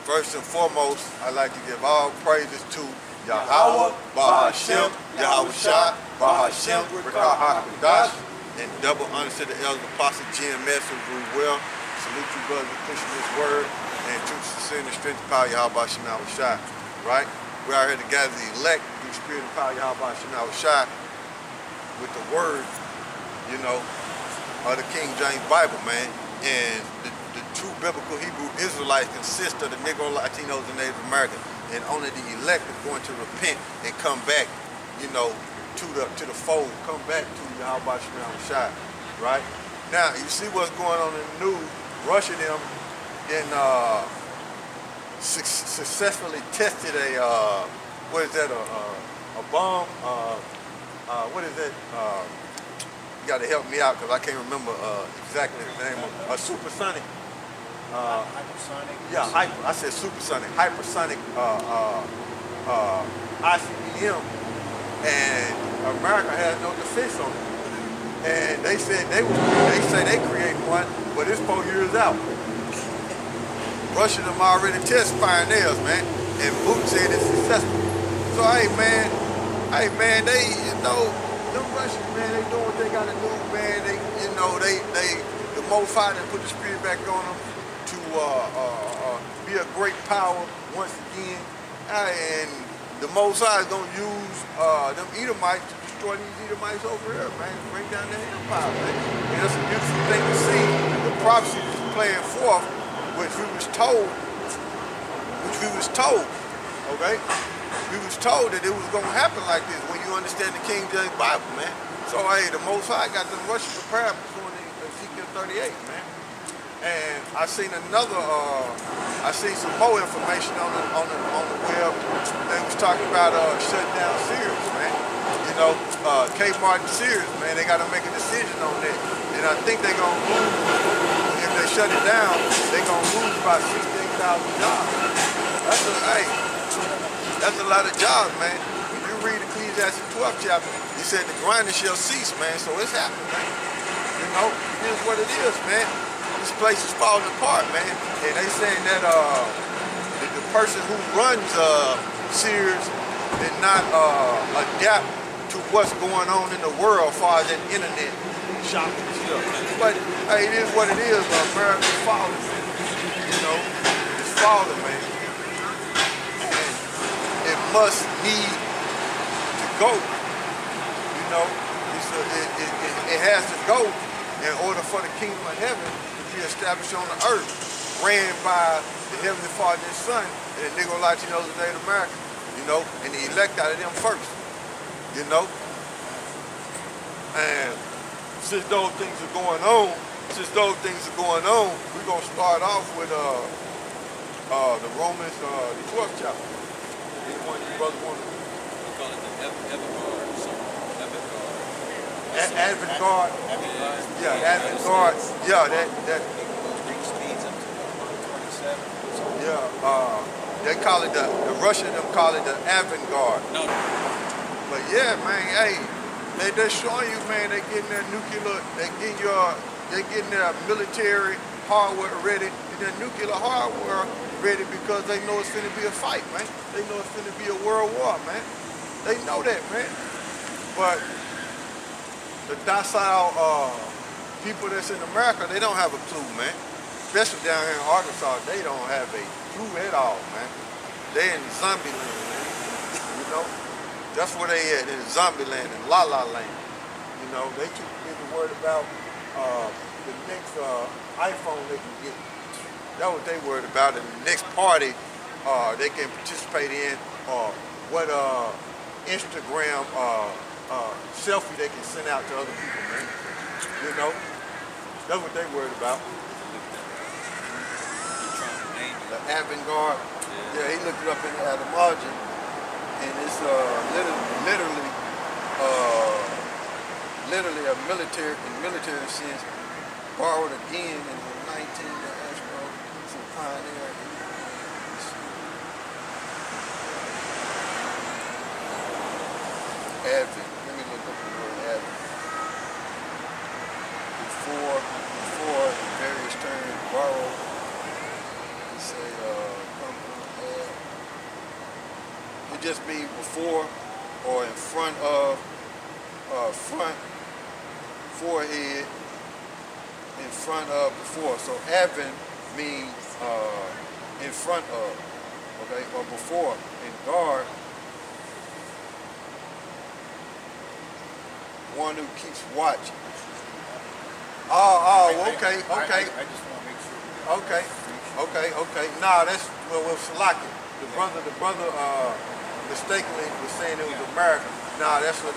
First and foremost, I'd like to give all praises to Yahawah, Bahashem, Yahawashi, Bahashem, Rekahakadash, and double honors to the elder apostle GMS who grew well. Salute you brothers for pushing this word, and truth, sincere, and strength of power, YAHAWASHI, right? We're out here to gather the elect through the spirit of power, YAHAWASHI, with the word, you know, of the King James Bible, man. And the true biblical Hebrew Israelites consist of the Negro, Latinos, and Native Americans. And only the elect are going to repent and come back, you know, to the fold, come back to YAHAWASHI, right? Now, you see what's going on in the news. Russia them in successfully tested a what is that, a bomb, what is that, you got to help me out because I can't remember exactly the name of a supersonic, hypersonic, yeah, I said supersonic, hypersonic ICBM, and America has no defense on it. And they say they create one, but it's 4 years out. Russia them already test firing theirs, man, and Putin said it's successful. So hey man, they, you know, them Russians, man, they doing what they gotta do, man. They, you know, the Most High done put the spirit back on them to be a great power once again, and the Most High is gonna use them Edomites to destroy these Edomites over here, man, bring down their empire, man. And that's a beautiful thing to see. The prophecy is playing forth, which we was told, okay? We was told that it was gonna happen like this when you understand the King James Bible, man. So hey, the Most High got the Russians prepared for Ezekiel 38, man. And I seen another, I seen some more information on the web. They was talking about shutting down Sears, man. You know, K. Martin Sears, man, they got to make a decision on that. And I think they're going to lose, if they shut it down, they're going to lose about 16,000 jobs. That's a lot of jobs, man. If you read Ecclesiastes 12th chapter, he said the grinding shall cease, man, so it's happening, man. You know, it is what it is, man. This place is falling apart, man. And they saying that the person who runs Sears did not adapt to what's going on in the world as far as that internet shopping and stuff. But hey, it is what it is. America's falling, man. You know, it's falling, man. And it must need to go. You know, it has to go in order for the kingdom of heaven to be established on the earth, ran by the Heavenly Father and Son, and the Negro, Latinos, and Native Americans, you know, and the elect out of them first, you know. And since those things are going on, we're going to start off with the Romans, the 12th chapter. Anyone you brothers want to? We call it the avant-garde, so avant-garde. Avant-garde. Yeah, avant-garde. Yeah, that. Greek speeds up to 127. Yeah, they call it the Russian them call it the avant-garde. No. But yeah, man, hey, they're showing you, man, they getting their nuclear, they getting their military hardware ready, and their nuclear hardware ready because they know it's finna be a fight, man. They know it's finna be a world war, man. They know that, man. But the docile people that's in America, they don't have a clue, man. Especially down here in Arkansas, they don't have a clue at all, man. They in zombie land, man. You know? That's where they at, in zombie land, in La La land. You know, they too busy worried about the next iPhone they can get. That's what they worried about, and the next party they can participate in, or what Instagram selfie they can send out to other people, man. You know, that's what they worried about. The avant-garde. Yeah, he looked it up in the margin, and it's literally a military sense, borrowed again in the 19th Astro, some pioneer. Advent. Let me look up the word Advent. Before various terms, borrow. Say come just be before or in front of, front, forehead, in front of, before. So Advent means in front of, okay, or before. And guard, one who keeps watch. Okay. I just want to make sure. Okay. Nah, that's well Salaki. The brother mistakenly was saying it was America. Nah, that's the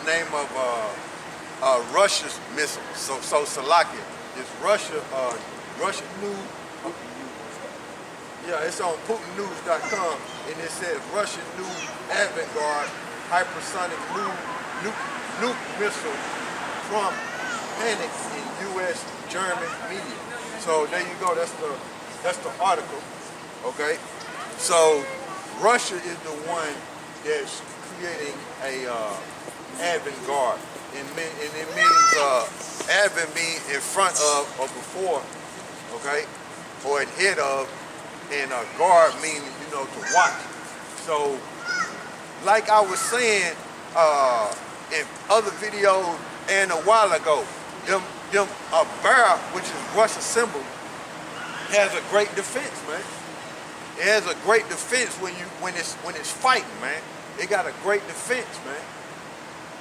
name of Russia's missile. So Salaki is Russia. Russia knew. Yeah, it's on PutinNews.com, and it says Russian new avant-garde hypersonic nuke missile Trump panic in U.S. German media. So there you go. That's the article. Okay. So Russia is the one that's creating a avant-garde, and it means avant means in front of or before. Okay, or ahead of. And guard meaning, to watch. So, like I was saying in other videos and a while ago, a bear, which is Russia's symbol, has a great defense, man. It has a great defense when it's fighting, man. It got a great defense, man.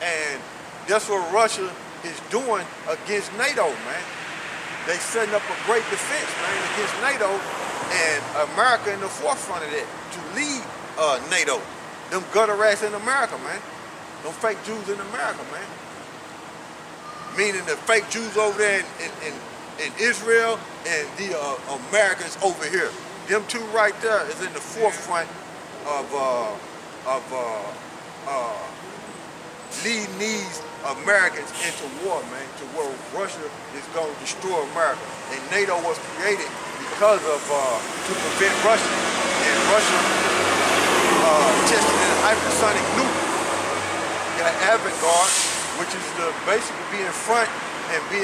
And that's what Russia is doing against NATO, man. They setting up a great defense, man, against NATO. And America in the forefront of that to lead NATO. Them gutter rats in America, man. Them fake Jews in America, man. Meaning the fake Jews over there in Israel and the Americans over here. Them two right there is in the forefront of leading these Americans into war, man, to where Russia is going to destroy America. And NATO was created because of to prevent Russia, and Russia testing a hypersonic nuke. You got avant-garde, which is to basically be in front and be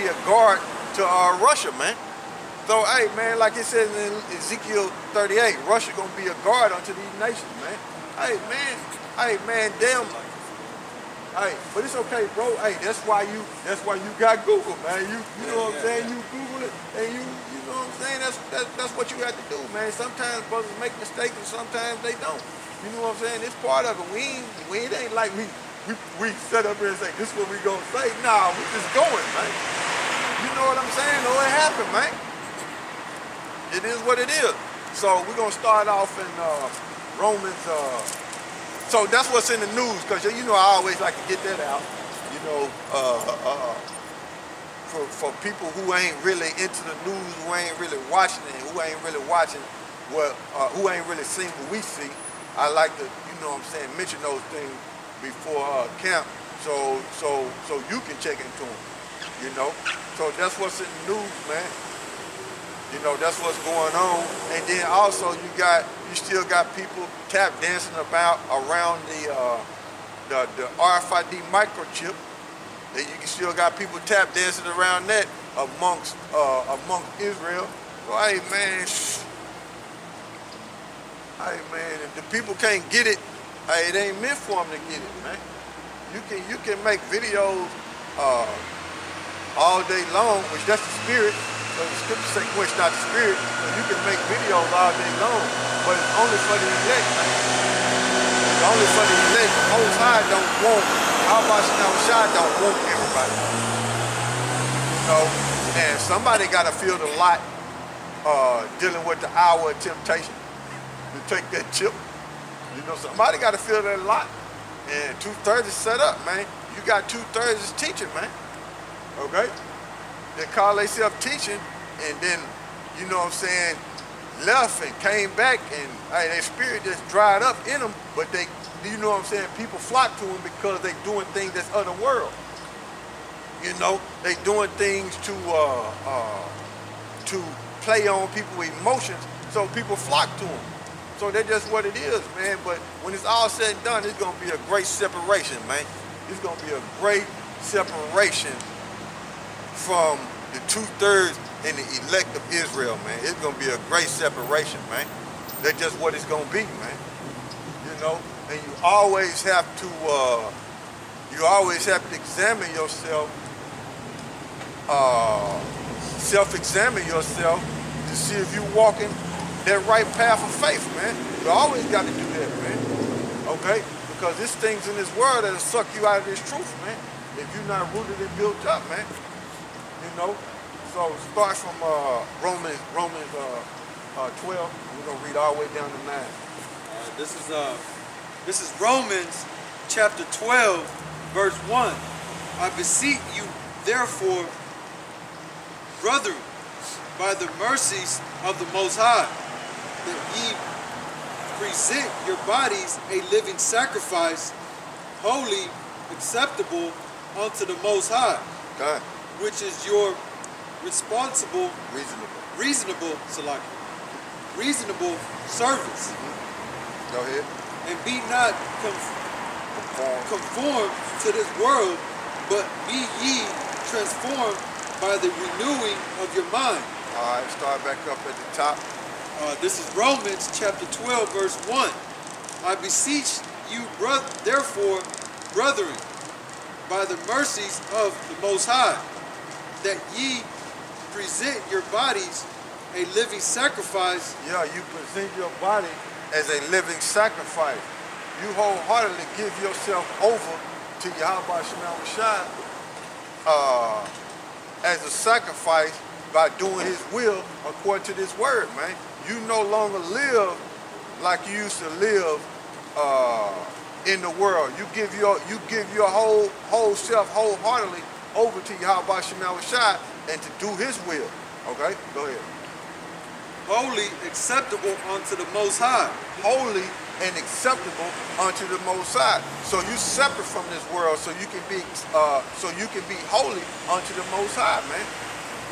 a guard to Russia, man. So hey, man, like it says in Ezekiel 38, Russia gonna be a guard unto these nations, man. Hey, man, damn. Hey, but it's okay, bro. Hey, that's why you got Google, man. You know what I'm saying? You Google it, and you know what I'm saying? That's what you have to do, man. Sometimes brothers make mistakes, and sometimes they don't. You know what I'm saying? It's part of it. It ain't like we set up here and say this is what we gonna say. Nah, we just going, man. You know what I'm saying? No, it happened, man. It is what it is. So we're gonna start off in Romans. So that's what's in the news, because I always like to get that out. For people who ain't really into the news, who ain't really watching it, who ain't really watching who ain't really seen what we see, I like to, mention those things before camp, so you can check into them. So that's what's in the news, man. That's what's going on. And then also you still got people tap dancing around the RFID microchip. And you still got people tap dancing around that amongst Israel. So hey man, if the people can't get it, hey, it ain't meant for them to get it, man. You can make videos all day long, which that's the spirit. So the scripture say, quench not the spirit. So you can make videos all day long, but it's only for the elect, man. It's only for the elect. The Most High don't want, YAHAWASHI don't want everybody. And somebody got to feel the lot dealing with the hour of temptation to take that chip. Somebody got to feel that lot. And 2/3 is set up, man. You got 2/3 is teaching, man. Okay? They call themselves teaching, and then, left and came back, and their spirit just dried up in them, but they, people flock to them because they doing things that's other world. They doing things to play on people's emotions, so people flock to them. So that's just what it is, man. But when it's all said and done, it's gonna be a great separation, man. It's gonna be a great separation from the 2/3 and the elect of Israel, man. It's gonna be a great separation, man. That's just what it's gonna be, man. You know, and you always have to examine yourself, self-examine yourself to see if you're walking that right path of faith, man. You always got to do that, man. Okay? Because there's things in this world that'll suck you out of this truth, man. If you're not rooted and built up, man. You know? So start from Romans 12. We're gonna read all the way down to 9. This is Romans chapter 12, verse 1. I beseech you, therefore, brethren, by the mercies of the Most High, that ye present your bodies a living sacrifice, holy, acceptable unto the Most High, God. which is your responsible, Reasonable. reasonable service. Go ahead. And be not conformed to this world, but be ye transformed by the renewing of your mind. All right, start back up at the top. This is Romans chapter 12, verse 1. I beseech you, therefore, brethren, by the mercies of the Most High, that ye present your bodies a living sacrifice. Yeah, you present your body as a living sacrifice. You wholeheartedly give yourself over to YAHAWASHI as a sacrifice by doing his will according to this word, man. You no longer live like you used to live in the world. You give your whole self wholeheartedly over to YAHAWASHI and to do his will. Okay, go ahead. Holy, acceptable unto the Most High. Holy and acceptable unto the Most High. So you separate from this world, so you can be holy unto the Most High, man.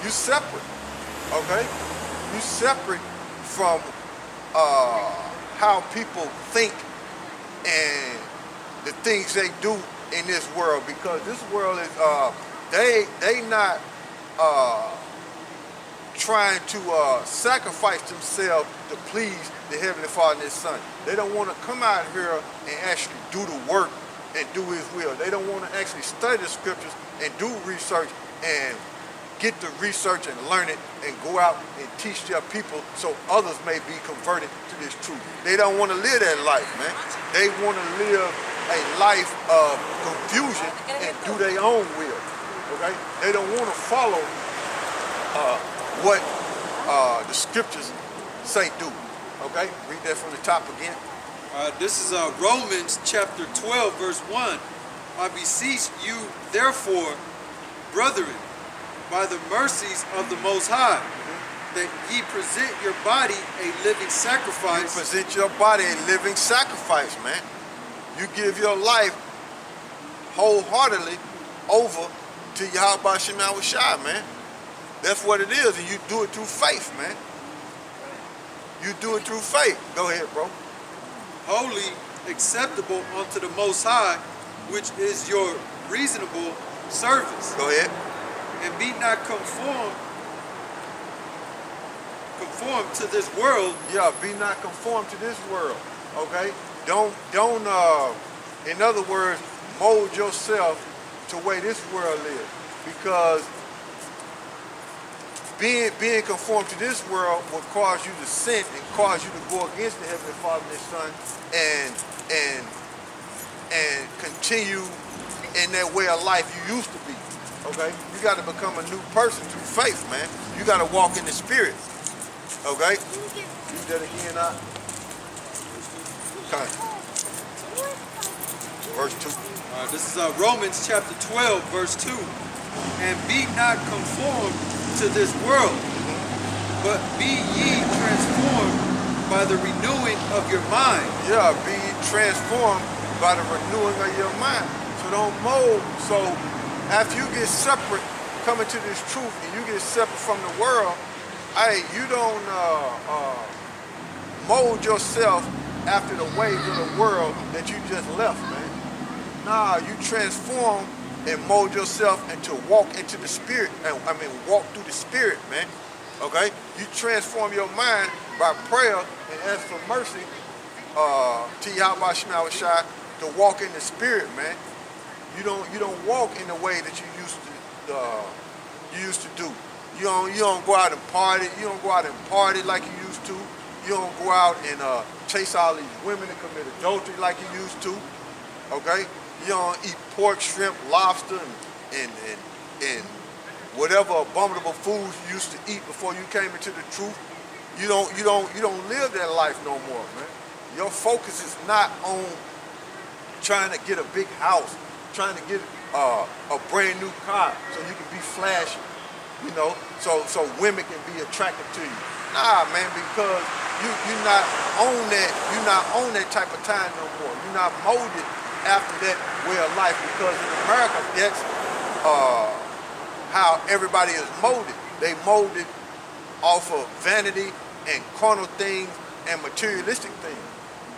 You separate, okay? You separate from how people think and the things they do in this world, because this world is they not trying to sacrifice themselves to please the Heavenly Father and His Son. They don't want to come out here and actually do the work and do His will. They don't want to actually study the scriptures and do research and get the research and learn it and go out and teach their people so others may be converted to this truth. They don't want to live that life, man. They want to live a life of confusion and do their own will, okay? They don't want to follow what the scriptures say do. Okay, read that from the top again. This is Romans chapter 12, verse 1. I beseech you, therefore, brethren, by the mercies of the Most High, that ye present your body a living sacrifice. You present your body a living sacrifice, man. You give your life wholeheartedly over to YAHAWASHI, man. That's what it is, and you do it through faith, man. You do it through faith. Go ahead, bro. Holy, acceptable unto the Most High, which is your reasonable service. Go ahead. And be not conformed to this world. Yeah, be not conformed to this world. Okay? Don't in other words, mold yourself to the way this world lives. Because being conformed to this world will cause you to sin and cause you to go against the Heavenly Father and His Son and continue in that way of life you used to be. Okay? You got to become a new person through faith, man. You got to walk in the Spirit. Okay? Read that again, okay. Verse 2. This is Romans chapter 12, verse 2. And be not conformed to this world, but be ye transformed by the renewing of your mind. Yeah, be transformed by the renewing of your mind. So don't mold. So after you get separate, coming to this truth, and you get separate from the world, hey, you don't mold yourself after the ways of the world that you just left, man. Nah, you transform and mold yourself and to walk into the Spirit, walk through the Spirit, man. Okay? You transform your mind by prayer and ask for mercy to YAHAWASHI to walk in the spirit, man. You don't walk in the way that you used to do. You don't go out and party. You don't go out and party like you used to. You don't go out and chase all these women and commit adultery like you used to. Okay? You don't eat pork, shrimp, lobster, and whatever abominable foods you used to eat before you came into the truth. You don't live that life no more, man. Your focus is not on trying to get a big house, trying to get a brand new car so you can be flashy, you know, so women can be attracted to you. Nah, man, because you're not on that type of time no more. You're not molded after that way of life, because in America, that's how everybody is molded. They molded off of vanity and carnal things and materialistic things.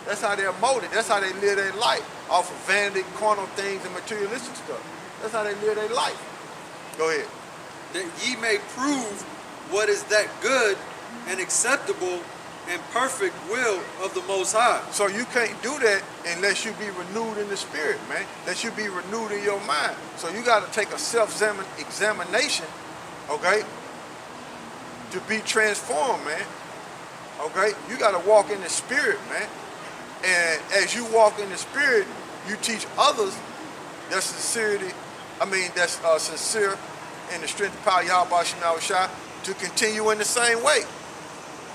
That's how they're molded. That's how they live their life, off of vanity, carnal things, and materialistic stuff. That's how they live their life. Go ahead. That ye may prove what is that good and acceptable and perfect will of the Most High. So you can't do that unless you be renewed in the spirit, man. Unless you be renewed in your mind. So you got to take a self-examination, okay, to be transformed, man. Okay? You got to walk in the spirit, man. And as you walk in the spirit, you teach others that's sincerity. That's sincere in the strength and power of YAHAWASHI to continue in the same way.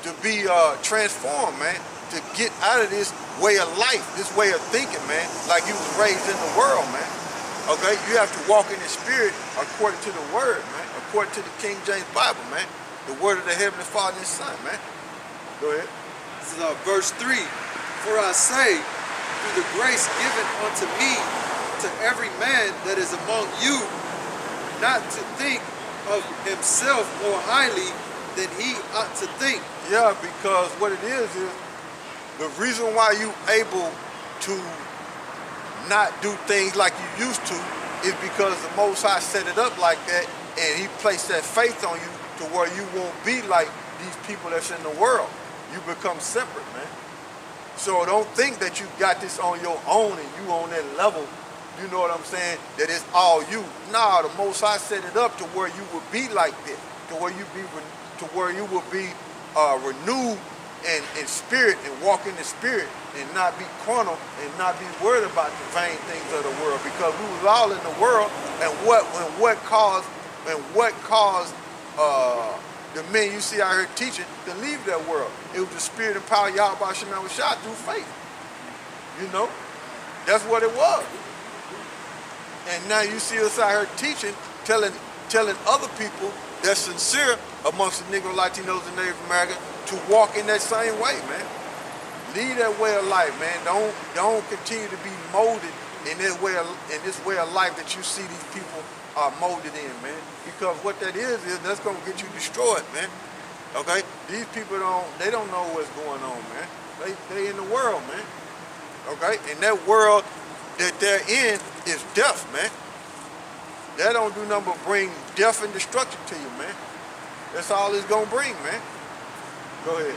To be transformed, man, to get out of this way of life, this way of thinking, man, like you was raised in the world, man. Okay? You have to walk in the spirit according to the word, man, according to the King James Bible, man. The word of the Heavenly Father and Son, man. Go ahead. This is verse 3. For I say, through the grace given unto me, to every man that is among you, not to think of himself more highly than he ought to think. Yeah, because what it is the reason why you able to not do things like you used to is because the Most High set it up like that, and he placed that faith on you to where you won't be like these people that's in the world. You become separate, man. So don't think that you got this on your own and you on that level, you know what I'm saying, that it's all you. Nah, the Most High set it up to where you would be like that, to where you would be renewed in spirit and walk in the spirit and not be carnal and not be worried about the vain things of the world, because we was all in the world, and what caused the men you see out here teaching to leave that world. It was the spirit and power of YAHAWASHI through faith. You know? That's what it was. And now you see us out here teaching, telling other people that's sincere amongst the Negro, Latinos, and Native Americans to walk in that same way, man. Lead that way of life, man. Don't continue to be molded in this way of life that you see these people are molded in, man. Because what that is that's gonna get you destroyed, man. Okay? These people don't know what's going on, man. They in the world, man. Okay? And that world that they're in is death, man. That don't do nothing but bring death and destruction to you, man. That's all it's gonna bring, man. Go ahead.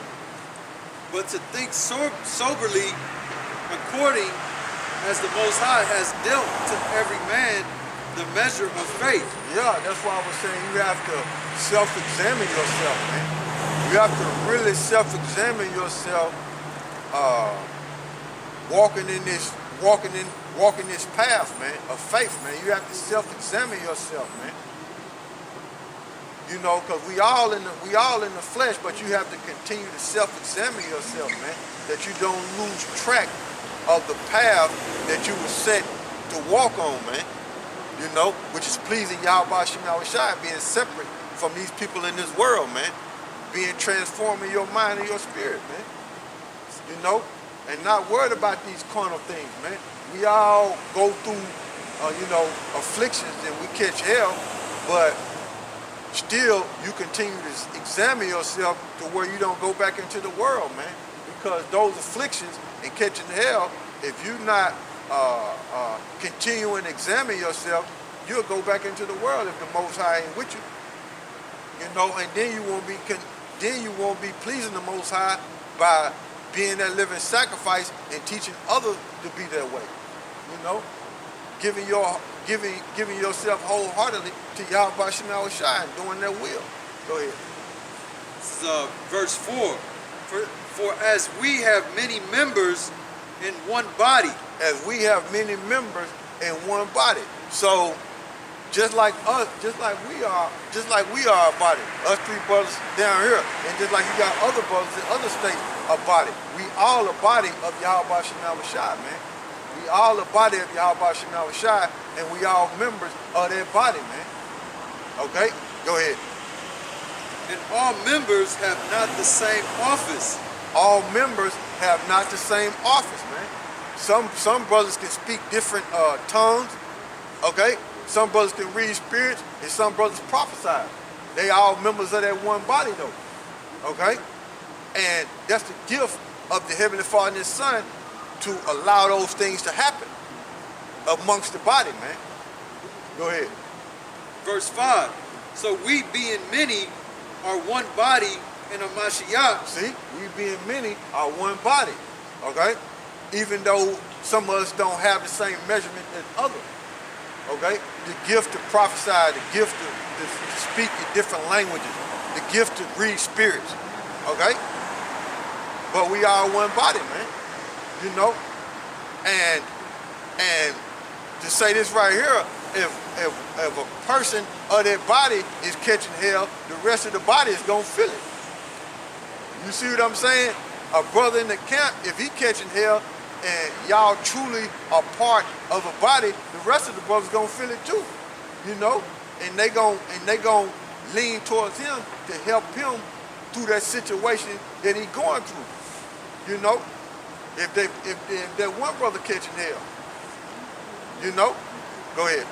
But to think soberly, according as the Most High has dealt to every man the measure of faith. Yeah, that's why I was saying you have to self-examine yourself, man. You have to really self-examine yourself, walking this path, man, of faith, man. You have to self-examine yourself, man. You know, because we all in the flesh, but you have to continue to self-examine yourself, man, that you don't lose track of the path that you were set to walk on, man. You know, which is pleasing YAHAWASHI, being separate from these people in this world, man. Being transformed in your mind and your spirit, man. You know, and not worried about these carnal things, man. We all go through, afflictions and we catch hell, but still you continue to examine yourself to where you don't go back into the world, man. Because those afflictions and catching hell, if you're not continuing to examine yourself, you'll go back into the world if the Most High ain't with you. You know, and then you won't be pleasing the Most High by being that living sacrifice and teaching others to be that way. You know, giving yourself wholeheartedly to YAHAWASHI and doing their will. Go ahead. This is verse 4. For as we have many members in one body. As we have many members in one body. So just like us, just like we are a body. Us three brothers down here, and just like you got other brothers in other states, a body. We all a body of YAHAWASHI, man. We all a body of YAHAWASHI, and we all members of that body, man. Okay? Go ahead. And all members have not the same office. All members have not the same office, man. Some brothers can speak different tongues, okay? Some brothers can read spirits, and some brothers prophesy. They all members of that one body, though, okay? And that's the gift of the Heavenly Father and His Son, to allow those things to happen amongst the body, man. Go ahead. Verse 5. So we being many are one body in a Mashiach. See, we being many are one body, okay? Even though some of us don't have the same measurement as others, okay? The gift to prophesy, the gift to speak in different languages, the gift to read spirits, okay? But we are one body, man, you know? And to say this right here, if a person of that body is catching hell, the rest of the body is gonna feel it. You see what I'm saying? A brother in the camp, if he catching hell and y'all truly are part of a body, the rest of the brothers gonna feel it too. You know? And they gon' lean towards him to help him through that situation that he's going through. You know? If that one brother catching hell, you know? Go ahead.